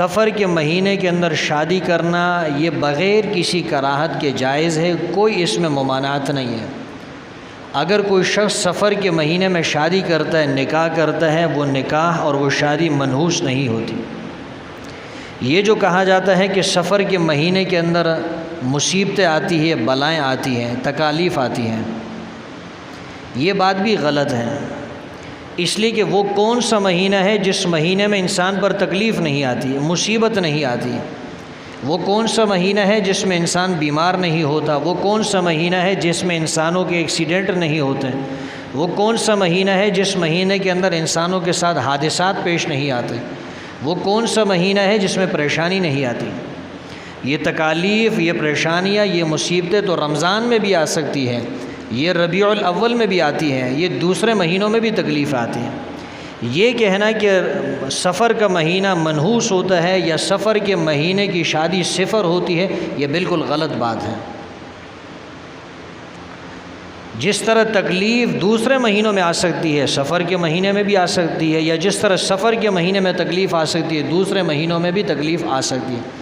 سفر کے مہینے کے اندر شادی کرنا یہ بغیر کسی کراہت کے جائز ہے، کوئی اس میں ممانعت نہیں ہے۔ اگر کوئی شخص سفر کے مہینے میں شادی کرتا ہے، نکاح کرتا ہے، وہ نکاح اور وہ شادی منحوس نہیں ہوتی۔ یہ جو کہا جاتا ہے کہ سفر کے مہینے کے اندر مصیبتیں آتی ہیں، بلائیں آتی ہیں، تکالیف آتی ہیں، یہ بات بھی غلط ہے، اس لیے کہ وہ کون سا مہینہ ہے جس مہینے میں انسان پر تکلیف نہیں آتی، مصیبت نہیں آتی؟ وہ کون سا مہینہ ہے جس میں انسان بیمار نہیں ہوتا؟ وہ کون سا مہینہ ہے جس میں انسانوں کے ایکسیڈنٹ نہیں ہوتے؟ وہ کون سا مہینہ ہے جس مہینے کے اندر انسانوں کے ساتھ حادثات پیش نہیں آتے؟ وہ کون سا مہینہ ہے جس میں پریشانی نہیں آتی؟ یہ تکالیف، یہ پریشانیاں، یہ مصیبتیں تو رمضان میں بھی آ سکتی ہیں، یہ ربیع الاول میں بھی آتی ہیں، یہ دوسرے مہینوں میں بھی تکلیف آتی ہیں۔ یہ کہنا کہ سفر کا مہینہ منحوس ہوتا ہے یا سفر کے مہینے کی شادی صفر ہوتی ہے، یہ بالکل غلط بات ہے۔ جس طرح تکلیف دوسرے مہینوں میں آ سکتی ہے، سفر کے مہینے میں بھی آ سکتی ہے، یا جس طرح سفر کے مہینے میں تکلیف آ سکتی ہے، دوسرے مہینوں میں بھی تکلیف آ سکتی ہے۔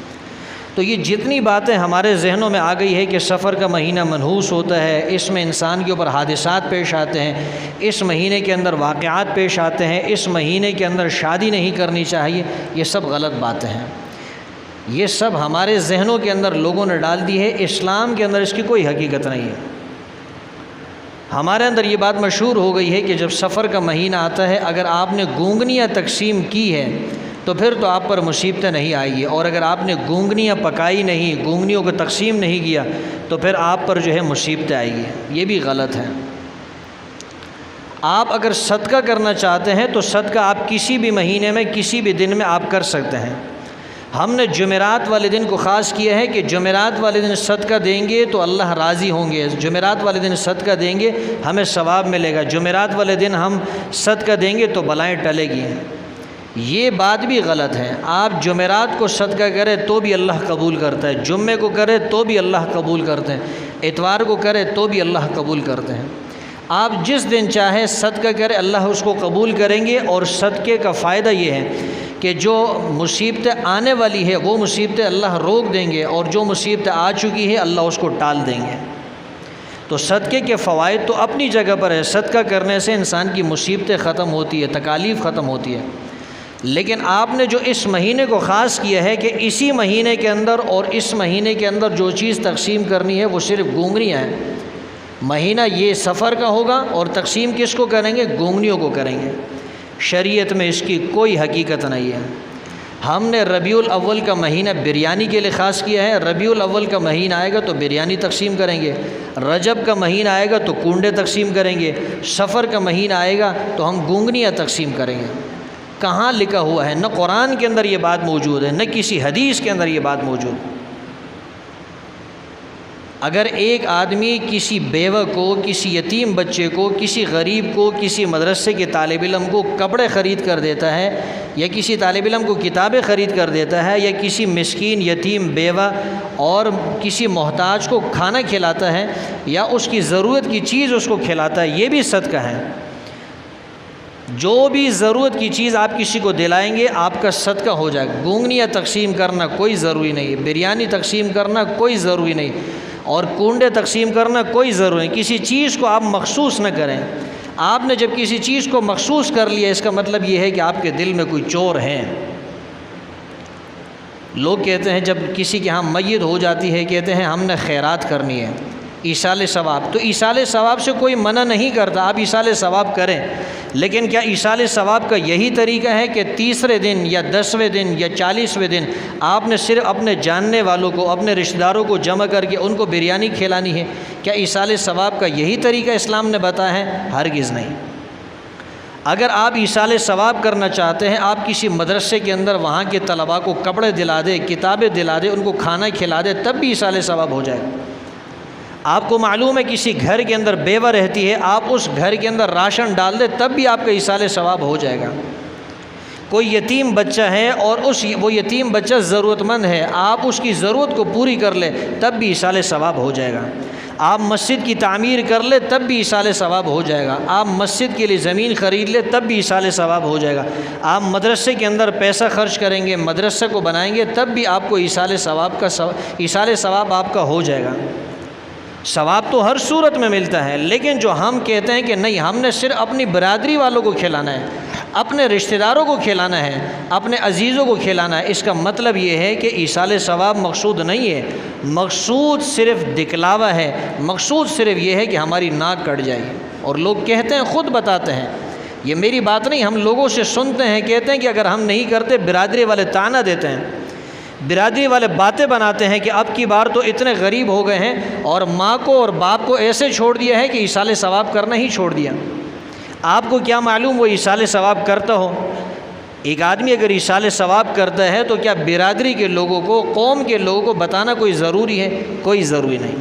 تو یہ جتنی باتیں ہمارے ذہنوں میں آ گئی ہے کہ سفر کا مہینہ منحوس ہوتا ہے، اس میں انسان کے اوپر حادثات پیش آتے ہیں، اس مہینے کے اندر واقعات پیش آتے ہیں، اس مہینے کے اندر شادی نہیں کرنی چاہیے، یہ سب غلط باتیں ہیں۔ یہ سب ہمارے ذہنوں کے اندر لوگوں نے ڈال دی ہے، اسلام کے اندر اس کی کوئی حقیقت نہیں ہے۔ ہمارے اندر یہ بات مشہور ہو گئی ہے کہ جب سفر کا مہینہ آتا ہے، اگر آپ نے گونگنیاں تقسیم کی ہے تو پھر تو آپ پر مصیبتیں نہیں آئیں گی، اور اگر آپ نے گونگنیاں پکائی نہیں، گونگنیوں کو تقسیم نہیں کیا تو پھر آپ پر جو ہے مصیبتیں آئیں گی۔ یہ بھی غلط ہے۔ آپ اگر صدقہ کرنا چاہتے ہیں تو صدقہ آپ کسی بھی مہینے میں، کسی بھی دن میں آپ کر سکتے ہیں۔ ہم نے جمعرات والے دن کو خاص کیا ہے کہ جمعرات والے دن صدقہ دیں گے تو اللہ راضی ہوں گے، جمعرات والے دن صدقہ دیں گے ہمیں ثواب ملے گا، جمعرات والے دن ہم صدقہ دیں گے تو بلائیں ٹلے گی۔ یہ بات بھی غلط ہے۔ آپ جمعرات کو صدقہ کریں تو بھی اللہ قبول کرتا ہے، جمعے کو کریں تو بھی اللہ قبول کرتے ہیں، اتوار کو کریں تو بھی اللہ قبول کرتے ہیں۔ آپ جس دن چاہیں صدقہ کریں، اللہ اس کو قبول کریں گے، اور صدقے کا فائدہ یہ ہے کہ جو مصیبتیں آنے والی ہے وہ مصیبتیں اللہ روک دیں گے، اور جو مصیبتیں آ چکی ہے اللہ اس کو ٹال دیں گے۔ تو صدقے کے فوائد تو اپنی جگہ پر ہے، صدقہ کرنے سے انسان کی مصیبتیں ختم ہوتی ہے، تکالیف ختم ہوتی ہے، لیکن آپ نے جو اس مہینے کو خاص کیا ہے کہ اسی مہینے کے اندر اور اس مہینے کے اندر جو چیز تقسیم کرنی ہے وہ صرف گونگنیاں ہیں۔ مہینہ یہ سفر کا ہوگا اور تقسیم کس کو کریں گے؟ گونگنیوں کو کریں گے۔ شریعت میں اس کی کوئی حقیقت نہیں ہے۔ ہم نے ربیع الاول کا مہینہ بریانی کے لیے خاص کیا ہے، ربیع الاول کا مہینہ آئے گا تو بریانی تقسیم کریں گے، رجب کا مہینہ آئے گا تو کنڈے تقسیم کریں گے، سفر کا مہینہ آئے گا تو ہم گونگنیاں تقسیم کریں گے۔ کہاں لکھا ہوا ہے؟ نہ قرآن کے اندر یہ بات موجود ہے، نہ کسی حدیث کے اندر یہ بات موجود ہے۔ اگر ایک آدمی کسی بیوہ کو، کسی یتیم بچے کو، کسی غریب کو، کسی مدرسے کے طالب علم کو کپڑے خرید کر دیتا ہے، یا کسی طالب علم کو کتابیں خرید کر دیتا ہے، یا کسی مسکین یتیم بیوہ اور کسی محتاج کو کھانا کھلاتا ہے، یا اس کی ضرورت کی چیز اس کو کھلاتا ہے، یہ بھی صدقہ ہے۔ جو بھی ضرورت کی چیز آپ کسی کو دلائیں گے آپ کا صدقہ ہو جائے گا۔ گونگنیاں تقسیم کرنا کوئی ضروری نہیں، بریانی تقسیم کرنا کوئی ضروری نہیں، اور کنڈے تقسیم کرنا کوئی ضروری نہیں۔ کسی چیز کو آپ مخصوص نہ کریں۔ آپ نے جب کسی چیز کو مخصوص کر لیا، اس کا مطلب یہ ہے کہ آپ کے دل میں کوئی چور ہیں۔ لوگ کہتے ہیں جب کسی کے ہاں میت ہو جاتی ہے، کہتے ہیں ہم نے خیرات کرنی ہے، ایصال ثواب۔ تو ایصال ثواب سے کوئی منع نہیں کرتا، آپ ایصال ثواب کریں، لیکن کیا ایصال ثواب کا یہی طریقہ ہے کہ تیسرے دن یا 10ویں دن یا 40ویں دن آپ نے صرف اپنے جاننے والوں کو، اپنے رشتہ داروں کو جمع کر کے ان کو بریانی کھلانی ہے؟ کیا ایصال ثواب کا یہی طریقہ اسلام نے بتایا ہے؟ ہرگز نہیں۔ اگر آپ ایصال ثواب کرنا چاہتے ہیں، آپ کسی مدرسے کے اندر وہاں کے طلباء کو کپڑے دلا دیں، کتابیں دلا دیں، ان کو کھانا کھلا دیں، تب بھی ایصال ثواب ہو جائے گا۔ آپ کو معلوم ہے کسی گھر کے اندر بیوہ رہتی ہے، آپ اس گھر کے اندر راشن ڈال دیں، تب بھی آپ کا ایصال ثواب ہو جائے گا۔ کوئی یتیم بچہ ہے اور وہ یتیم بچہ ضرورت مند ہے، آپ اس کی ضرورت کو پوری کر لیں، تب بھی ایصال ثواب ہو جائے گا۔ آپ مسجد کی تعمیر کر لے تب بھی ایصال ثواب ہو جائے گا، آپ مسجد کے لیے زمین خرید لے تب بھی ایصال ثواب ہو جائے گا، آپ مدرسے کے اندر پیسہ خرچ کریں گے، مدرسے کو بنائیں گے تب بھی آپ کو ایصال ثواب آپ کا ہو جائے گا۔ ثواب تو ہر صورت میں ملتا ہے، لیکن جو ہم کہتے ہیں کہ نہیں ہم نے صرف اپنی برادری والوں کو کھلانا ہے، اپنے رشتہ داروں کو کھلانا ہے، اپنے عزیزوں کو کھلانا ہے، اس کا مطلب یہ ہے کہ ایصال ثواب مقصود نہیں ہے، مقصود صرف دکھلاوا ہے، مقصود صرف یہ ہے کہ ہماری ناک کٹ جائے گی۔ اور لوگ کہتے ہیں، خود بتاتے ہیں، یہ میری بات نہیں، ہم لوگوں سے سنتے ہیں، کہتے ہیں کہ اگر ہم نہیں کرتے برادری والے طعنہ دیتے ہیں، برادری والے باتیں بناتے ہیں کہ اب کی بار تو اتنے غریب ہو گئے ہیں اور ماں کو اور باپ کو ایسے چھوڑ دیا ہے کہ ایصال ثواب کرنا ہی چھوڑ دیا۔ آپ کو کیا معلوم وہ ایصال ثواب کرتا ہو؟ ایک آدمی اگر ایصال ثواب کرتا ہے تو کیا برادری کے لوگوں کو، قوم کے لوگوں کو بتانا کوئی ضروری ہے؟ کوئی ضروری نہیں۔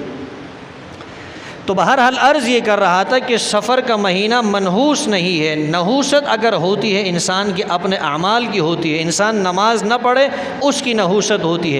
تو بہرحال عرض یہ کر رہا تھا کہ سفر کا مہینہ منحوس نہیں ہے، نحوست اگر ہوتی ہے انسان کی اپنے اعمال کی ہوتی ہے، انسان نماز نہ پڑھے اس کی نحوست ہوتی ہے۔